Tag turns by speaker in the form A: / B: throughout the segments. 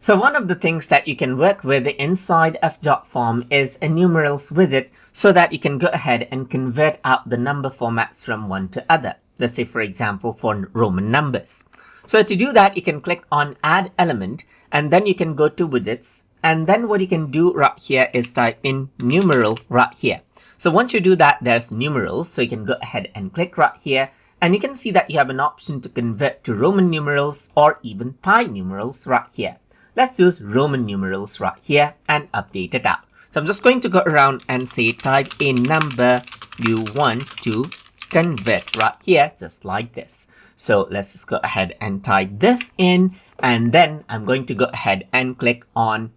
A: So one of the things that you can work with inside of Jotform is a numerals widget so that you can go ahead and convert out the number formats from one to other. Let's say, for example, for Roman numbers. So to do that, you can click on add element and then you can go to widgets. And then what you can do right here is type in numeral right here. So once you do that, there's numerals. So you can go ahead and click right here. And you can see that you have an option to convert to Roman numerals or even Thai numerals right here. Let's use Roman numerals right here and update it out. So I'm just going to go around and say type in number you want to convert right here, just like this. So let's just go ahead and type this in, and then I'm going to go ahead and click on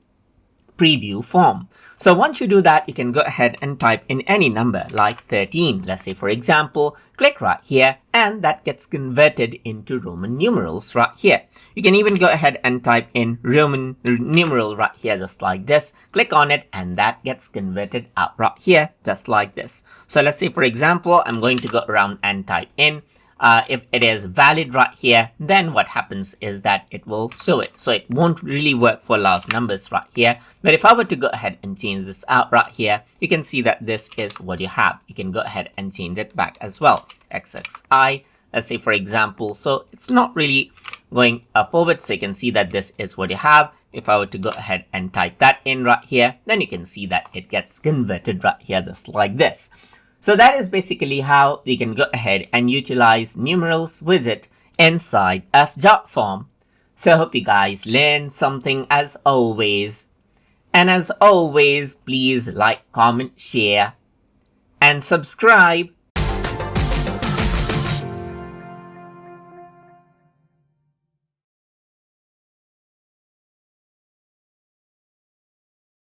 A: preview form. So once you do that, you can go ahead and type in any number like 13. Let's say, for example, click right here, and that gets converted into Roman numerals right here. You can even go ahead and type in Roman numeral right here, just like this. Click on it, and that gets converted out right here, just like this. So let's say, for example, I'm going to go around and type in if it is valid right here, then what happens is that it will show it. So it won't really work for large numbers right here. But if I were to go ahead and change this out right here, you can see that this is what you have. You can go ahead and change it back as well. XXI, let's say, for example. So it's not really going forward. So you can see that this is what you have. If I were to go ahead and type that in right here, then you can see that it gets converted right here, just like this. So that is basically how we can go ahead and utilize numerals widget inside of Jotform. So I hope you guys learned something as always. And as always, please like, comment, share, and subscribe